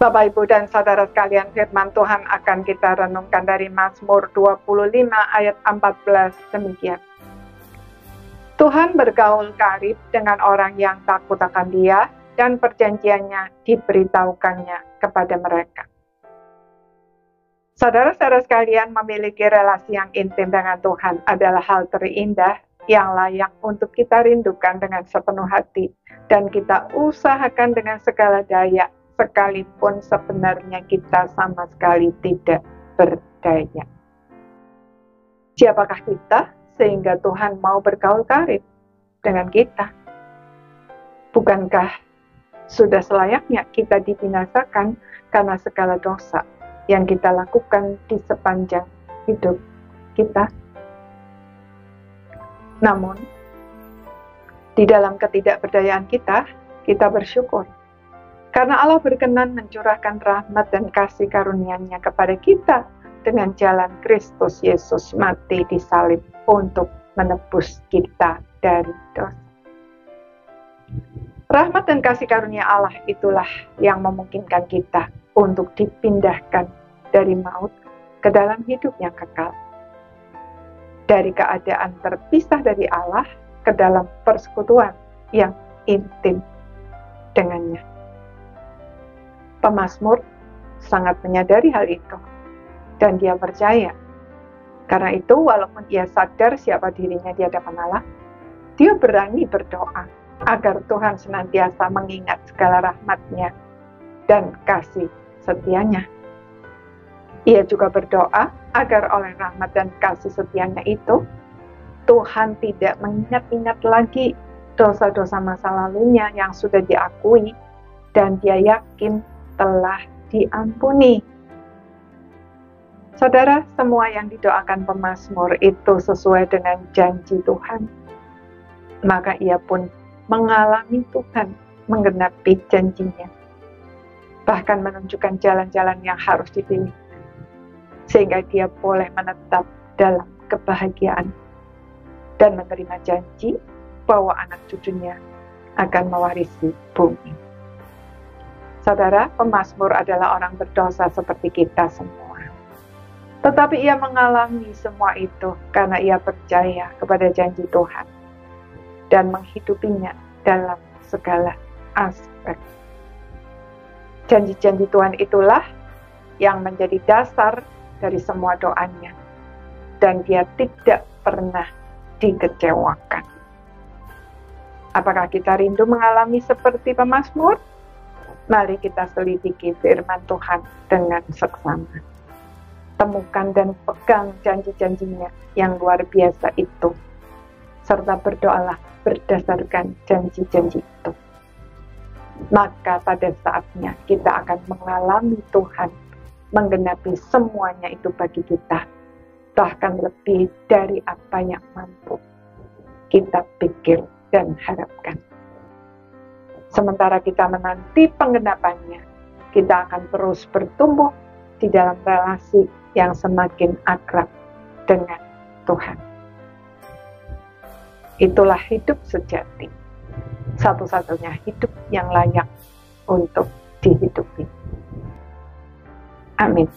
Bapak, Ibu, dan saudara sekalian, firman Tuhan akan kita renungkan dari Mazmur 25 ayat 14 demikian. Tuhan bergaul karib dengan orang yang takut akan Dia, dan perjanjiannya diberitahukannya kepada mereka. Saudara-saudara sekalian, memiliki relasi yang intim dengan Tuhan adalah hal terindah yang layak untuk kita rindukan dengan sepenuh hati, dan kita usahakan dengan segala daya, sekalipun sebenarnya kita sama sekali tidak berdaya. Siapakah kita sehingga Tuhan mau bergaul karib dengan kita? Bukankah sudah selayaknya kita dibinasakan karena segala dosa yang kita lakukan di sepanjang hidup kita? Namun, di dalam ketidakberdayaan kita bersyukur. Karena Allah berkenan mencurahkan rahmat dan kasih karunia-Nya kepada kita dengan jalan Kristus Yesus mati di salib untuk menebus kita dari dosa. Rahmat dan kasih karunia Allah itulah yang memungkinkan kita untuk dipindahkan dari maut ke dalam hidup yang kekal. Dari keadaan terpisah dari Allah ke dalam persekutuan yang intim dengannya. Pemazmur sangat menyadari hal itu, dan dia percaya. Karena itu, walaupun ia sadar siapa dirinya di hadapan Allah, dia berani berdoa agar Tuhan senantiasa mengingat segala rahmat-Nya dan kasih setia-Nya. Ia juga berdoa agar oleh rahmat dan kasih setia-Nya itu, Tuhan tidak mengingat-ingat lagi dosa-dosa masa lalunya yang sudah diakui, dan dia yakin telah diampuni. Saudara, semua yang didoakan pemazmur itu sesuai dengan janji Tuhan. Maka ia pun mengalami Tuhan menggenapi janjinya. Bahkan menunjukkan jalan-jalan yang harus dipilih. Sehingga dia boleh menetap dalam kebahagiaan. Dan menerima janji bahwa anak cucunya akan mewarisi bumi. Saudara, pemazmur adalah orang berdosa seperti kita semua. Tetapi ia mengalami semua itu karena ia percaya kepada janji Tuhan dan menghidupinya dalam segala aspek. Janji-janji Tuhan itulah yang menjadi dasar dari semua doanya, dan dia tidak pernah dikecewakan. Apakah kita rindu mengalami seperti pemazmur? Mari kita selidiki firman Tuhan dengan seksama. Temukan dan pegang janji-janjinya yang luar biasa itu, serta berdoalah berdasarkan janji-janji itu. Maka pada saatnya kita akan mengalami Tuhan menggenapi semuanya itu bagi kita, bahkan lebih dari apa yang mampu kita pikir dan harapkan. Sementara kita menanti penggenapannya, kita akan terus bertumbuh di dalam relasi yang semakin akrab dengan Tuhan. Itulah hidup sejati, satu-satunya hidup yang layak untuk dihidupi. Amin.